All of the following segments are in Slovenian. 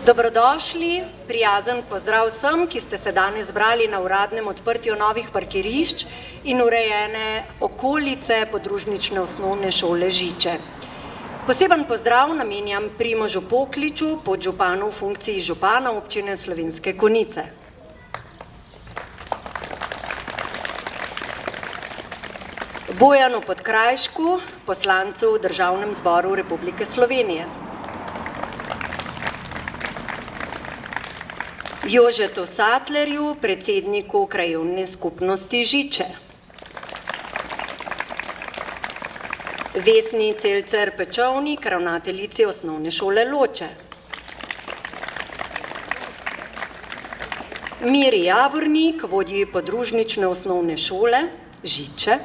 Dobrodošli, prijazen pozdrav vsem, ki ste se danes zbrali na uradnem odprtju novih parkirišč in urejene okolice podružnične osnovne šole Žiče. Poseben pozdrav namenjam Primožu Pokliču, podžupanu v funkciji župana občine Slovenske Konjice. Bojanu Podkrajšku, poslancu v Državnem zboru Republike Slovenije. Jožetu Satlerju, predsedniku krajevne skupnosti Žiče. Vesni Celcer Pečovnik, ravnateljici osnovne šole Loče. Miri Javornik, vodji podružnične osnovne šole Žiče.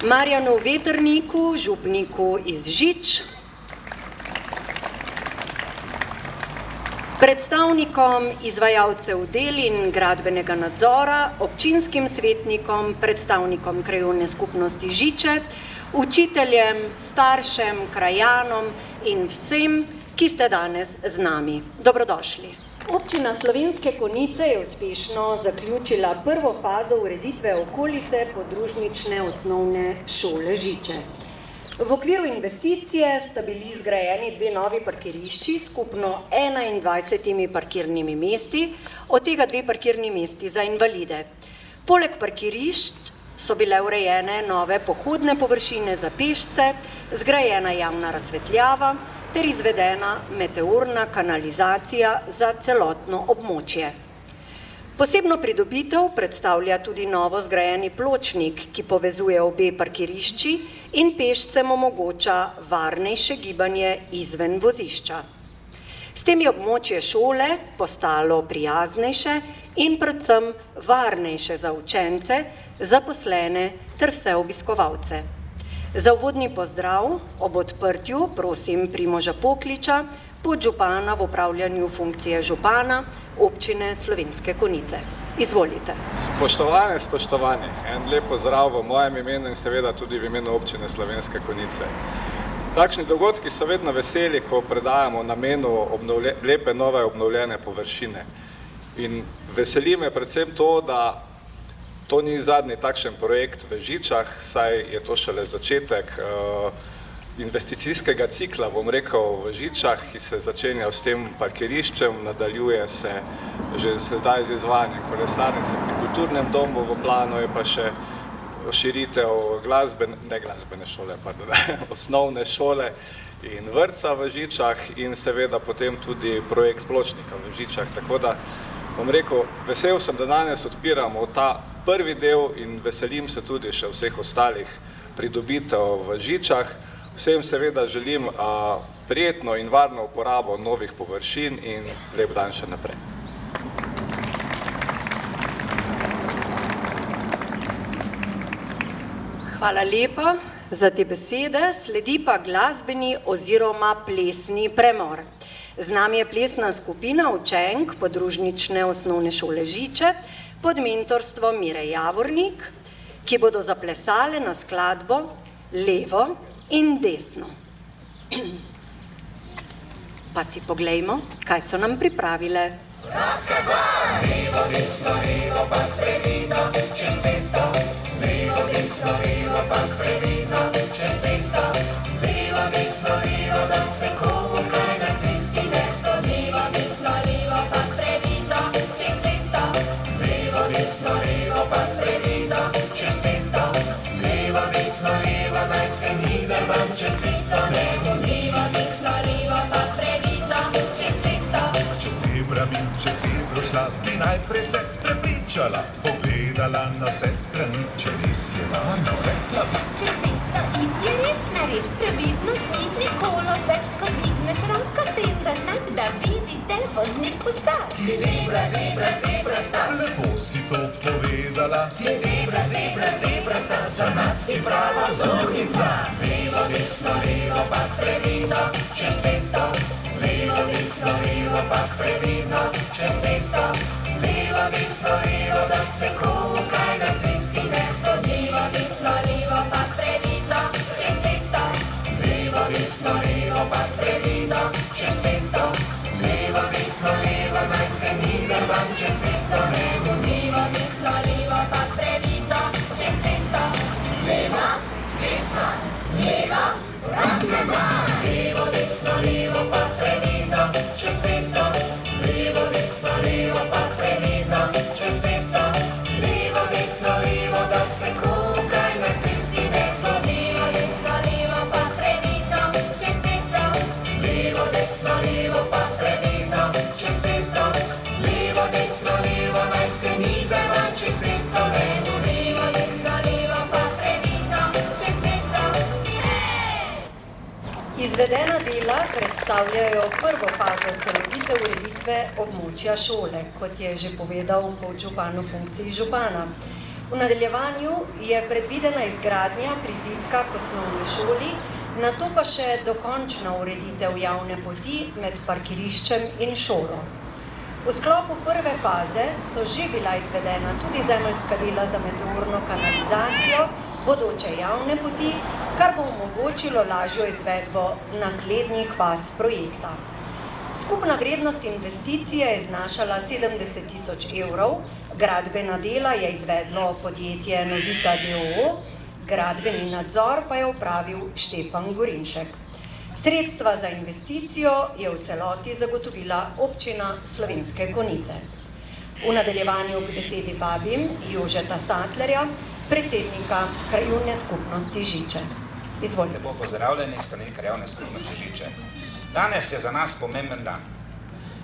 Marjanu Vetrniku, župniku iz Žič. Predstavnikom izvajalcev del in gradbenega nadzora, občinskim svetnikom, predstavnikom krajevne skupnosti Žiče, učiteljem, staršem, krajanom in vsem, ki ste danes z nami. Dobrodošli. Občina Slovenske Konjice je uspešno zaključila prvo fazo ureditve okolice podružnične osnovne šole Žiče. V okviru investicije sta bili zgrajeni dve novi parkirišči, skupno 21 parkirnimi mesti, od tega dve parkirni mesti za invalide. Poleg parkirišč so bile urejene nove pohodne površine za pešce, zgrajena javna razsvetljava ter izvedena meteorna kanalizacija za celotno območje. Posebno pridobitev predstavlja tudi novo zgrajeni pločnik, ki povezuje obe parkirišči in pešcem omogoča varnejše gibanje izven vozišča. S tem je območje šole postalo prijaznejše in predvsem varnejše za učence, zaposlene ter vse obiskovalce. Za uvodni pozdrav ob odprtju prosim Primoža Pokliča, podžupana v upravljanju funkcije župana občine Slovenske Konjice. Izvolite. Spoštovani, en lep pozdrav v mojem imenu in seveda tudi v imenu občine Slovenske Konjice. Takšni dogodki so vedno veseli, ko predajamo namenu lepe nove obnovljene površine. In veseli me predvsem to, da to ni zadnji takšen projekt v Žičah, saj je to šele začetek investicijskega cikla, bom rekel, v Žičah, ki se začenja s tem parkiriščem, nadaljuje se že sedaj z izvajanjem kolesarnice pri kulturnem domu, v planu je pa še širitev osnovne šole in vrtca v Žičah in seveda potem tudi projekt pločnika v Žičah. Tako da bom rekel, vesel sem, da danes odpiramo ta prvi del in veselim se tudi še vseh ostalih pridobitev v Žičah. Vsem seveda želim prijetno in varno uporabo novih površin in lep dan še naprej. Hvala lepa za te besede. Sledi pa glasbeni oziroma plesni premor. Z nami je plesna skupina učenk podružnične osnovne šole Žiče pod mentorstvom Mire Javornik, ki bodo zaplesale na skladbo Levo in desno. Pa si poglejmo, kaj so nam pripravile. Levo, desno, levo, pak previdno, čez cesto. Levo, desno, levo, pak previdno, čez cesto. Levo, desno, levo, da se komu kaj na cesti ne zgodi. Levo, desno, levo, pak previdno, čez cesto. Levo, desno, levo, pak previdno, čez cesto. Levo, desno, levo, naj se nikdar vam čez cesto ne godi. Levo, desno, levo, pak previdno, čez cesto. Če zebra bi čez zebro šla, bi najprej se prepričala, pogledala na vse strani, če res je varno rekla bi. Čez cesto iti je resna reč, previdnost ni nikolo več, ko dvigneš roko s tem, da znak, da vidite voznik vsak. Ti zebra, zebra, zebra sta. Lepo si to povedala. Ti zebra, zebra, zebra sta, za nas si prava zornica. Levo, desno, levo, pak previdno, čez cesto. Levo, desno, levo, pak previdno, čez cesto. Levo, desno, levo, da se komu kaj na cesti ne zgodi. Levo, desno, levo, pak previdno, čez cesto. Levo, desno, levo, pak previdno. Izvedena dela predstavljajo prvo fazo celovite ureditve območja šole, kot je že povedal podžupan v funkciji župana. V nadaljevanju je predvidena izgradnja prizidka k osnovni šoli, nato pa še dokončna ureditev javne poti med parkiriščem in šolo. V sklopu prve faze so že bila izvedena tudi zemeljska dela za meteorno kanalizacijo bodoče javne poti, kar bo omogočilo lažjo izvedbo naslednjih faz projekta. Skupna vrednost investicije je znašala 70 000 evrov, gradbena dela je izvedlo podjetje Novita d.o.o., gradbeni nadzor pa je opravil Štefan Gorinšek. Sredstva za investicijo je v celoti zagotovila občina Slovenske Konjice. V nadaljevanju k besedi vabim Jožeta Satlerja, predsednika Krajevne skupnosti Žiče. Izvolite. Lepo pozdravljeni strani Krajevne skupnosti Žiče. Danes je za nas pomemben dan.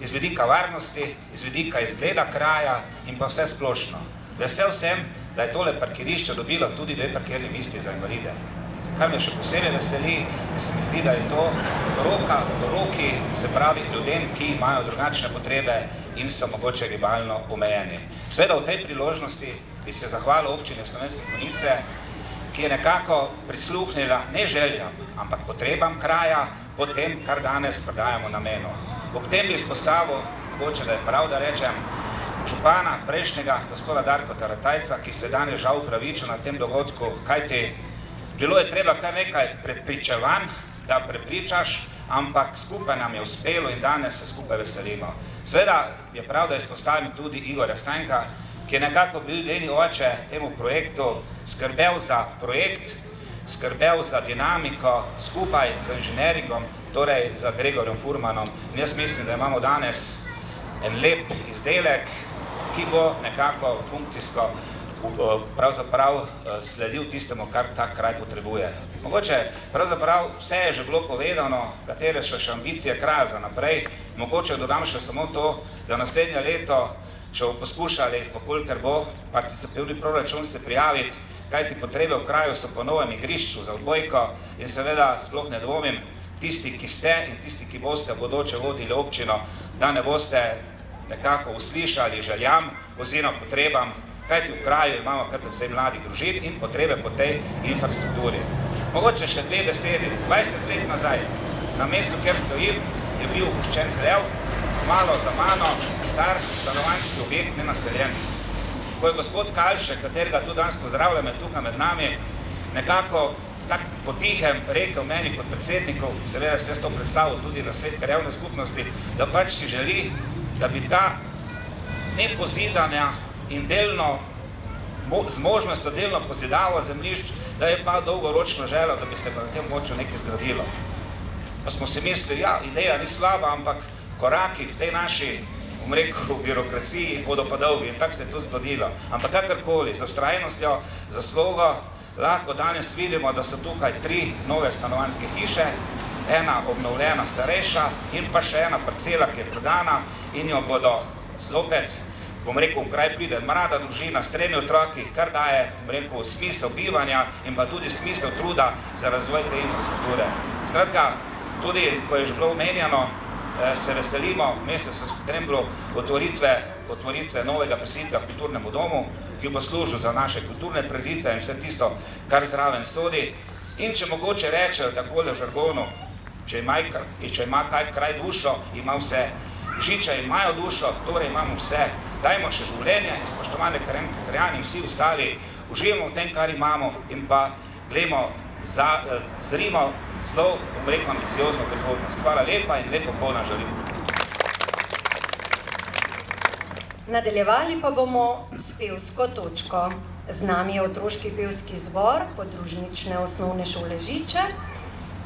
Iz vidika varnosti, iz vidika izgleda kraja in pa vse splošno. Vesel sem, da je tole parkirišče dobilo tudi 2 parkirni mesti za invalide. Kar me še posebej veseli in se mi zdi, da je to roka v roki, se pravi ljudem, ki imajo drugačne potrebe in so mogoče gibalno omejeni. Seveda v tej priložnosti bi se zahvalil občini Slovenske Konjice, ki je nekako prisluhnila ne željam, ampak potrebam kraja po tem, kar danes predajamo namenu. Ob tem bi izpostavil, mogoče da je prav, da rečem, župana prejšnjega, gospoda Darka Taratajca, ki se je danes žal upravičil na tem dogodku, kajti bilo je treba kar nekaj prepričevanj, da prepričaš, ampak skupaj nam je uspelo in danes se skupaj veselimo. Seveda je prav, da izpostavim tudi Igorja Stanjka, ki je nekako bil njeni oče temu projektu, skrbel za projekt, skrbel za dinamiko, skupaj z inženjeringom, torej za Gregorjem Furmanom. In jaz mislim, da imamo danes en lep izdelek, ki bo nekako funkcijsko pravzaprav sledil tistemu, kar ta kraj potrebuje. Mogoče pravzaprav vse je že bilo povedano, katere so še ambicije kraja za naprej. Mogoče dodam še samo to, da naslednje leto še bomo poskušali, kolikor bo, participativni proračun se prijaviti, kajti potrebe v kraju so po novem igrišču za odbojko in seveda sploh ne dvomim, tisti, ki ste in tisti, ki boste v bodoče vodili občino, da ne boste nekako uslišali željam oziroma potrebam, kajti v kraju imamo kar predvsem mladih družin in potrebe po tej infrastrukturi. Mogoče še 2 besedi. 20 let nazaj, na mestu, kjer stojim, je bil opuščen hlev, malo za mano, star stanovanjski objekt, nenaseljen. Ko je gospod Kalšek, katerega tudi danes pozdravljam, je tukaj med nami, nekako tako potihem rekel meni kot predsednikov, seveda se to predstavil tudi na svet Krajevne skupnosti, da pač si želi, da bi ta nepozidanja in delno, z možnostjo delno pozidavo zemljišč, da je pa dolgoročno želel, da bi se na tem območju nekaj zgradilo. Pa smo si mislili, ja, ideja ni slaba, ampak koraki v tej naši, bom rekel, birokraciji bodo pa dolgi in tako se je to zgodilo. Ampak kakorkoli, z vztrajnostjo, za slogo, lahko danes vidimo, da so tukaj 3 nove stanovanjske hiše, ena obnovljena starejša in pa še ena parcela, ki je prodana in jo bodo zopet, bom rekel, v kraj pride mlada družina s 3 otroki, kar daje, bom rekel, smisel bivanja in pa tudi smisel truda za razvoj te infrastrukture. Skratka, tudi, ko je že bilo omenjeno, se veselimo v mesecu septembru otvoritve novega prizidka v kulturnemu domu, ki bo služil za naše kulturne prireditve in vse tisto, kar zraven sodi. In če mogoče rečejo takole v žargonu, če ima kaj kraj dušo, ima vse. Žiče imajo dušo, torej imamo vse. Dajmo še življenje in spoštovane Krajemke, krajani in vsi ostali, uživamo v tem, kar imamo in pa gledamo, zrimo zelo, bom rekel, ambiciozno prihodnost. Hvala lepa in lepo polna želim. Nadaljevali pa bomo s pevsko točko. Z nami je otroški pevski zbor podružnične osnovne šole Žiče,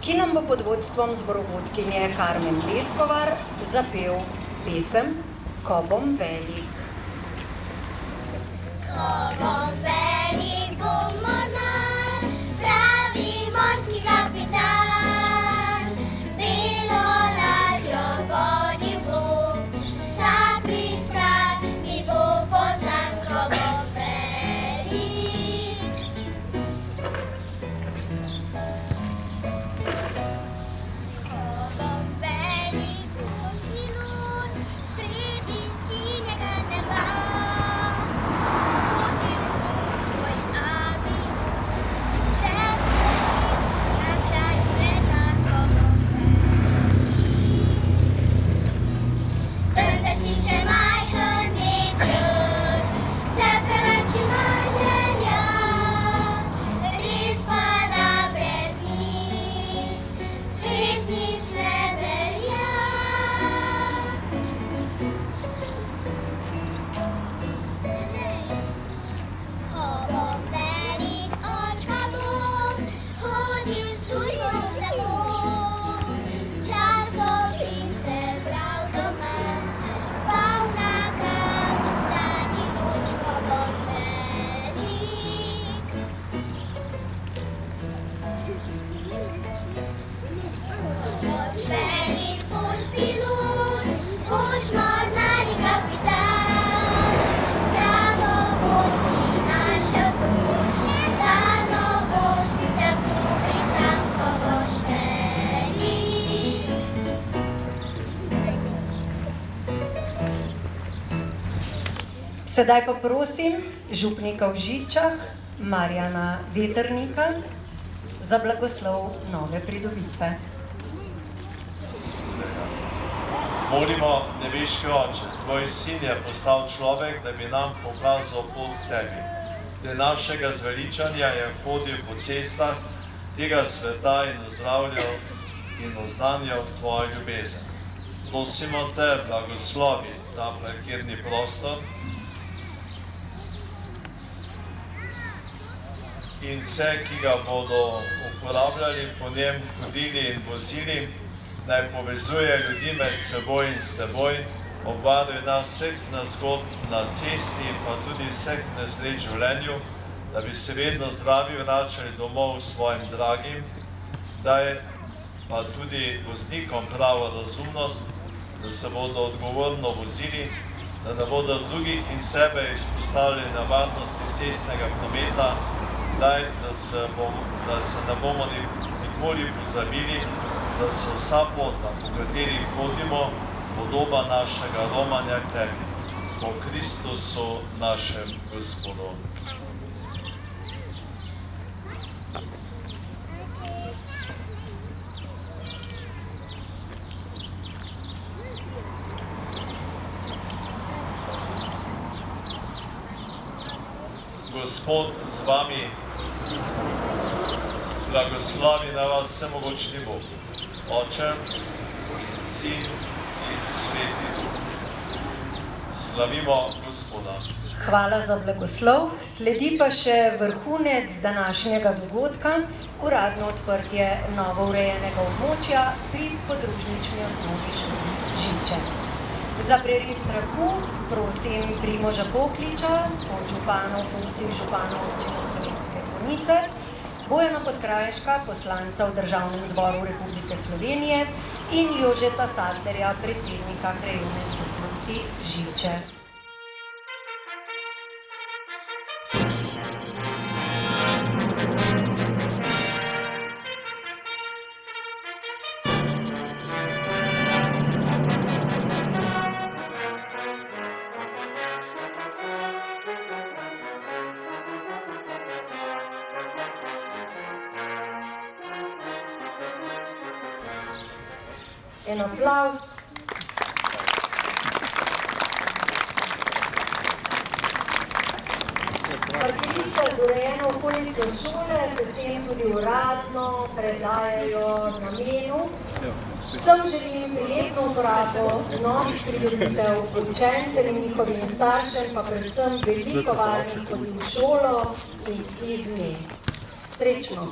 ki nam bo pod vodstvom zborovodkinje Karmen Leskovar zapel pesem Ko bom velik. Ko bom velik, bom mornar, pravi morski kapitan. Belo ladjo vodil bom, vsak pristan mi bo poznan, ko bom velik. Sedaj pa prosim župnika v Žičah, Marjana Veternika, za blagoslov nove pridobitve. Molimo, nebeški Oče, tvoj sin je postal človek, da bi nam pokazal pot k tebi. Da našega zveličanja je hodil po cestah tega sveta in ozdravljal in oznanjal tvojo ljubezen. Prosimo te, blagoslovi ta parkirni prostor in vse, ki ga bodo uporabljali, po njem hodili in vozili, naj povezuje ljudi med seboj in s teboj, obvaruj nas vseh nezgod na cesti, pa tudi vseh nesreč v življenju, da bi se vedno zdravi vračali domov svojim dragim, daj pa tudi voznikom pravo razumnost, da se bodo odgovorno vozili, da ne bodo drugih in sebe izpostavljali nevarnosti cestnega prometa, daj, da se ne bomo nikoli pozabili, da so vsa pota, po kateri hodimo, podoba našega romanja k tebi, po Kristusu našem Gospodu. Gospod z vami, blagoslovi na vas vsemogočni Bog, Oče in Sin in Sveti Duh. Slavimo Gospoda. Hvala za blagoslov. Sledi pa še vrhunec današnjega dogodka, uradno odprtje novo urejenega območja pri podružnični osnovni šoli Žiče. Za prerist traku prosim Primoža Pokliča, podžupana v funkciji župana občine Slovenske Konjice, Bojana Podkrajška, poslanca v Državnem zboru Republike Slovenije in Jožeta Sadlerja, predsednika Krajevne skupnosti Žiče. En aplavz. Parkirišča z urejeno okolico šole se s tem tudi uradno predajajo namenu. Vsem želim prijetno uporabo novih pridobitev, učencem in njihovim staršem, pa predvsem veliko varnih poti v šolo in iz nje. Srečno!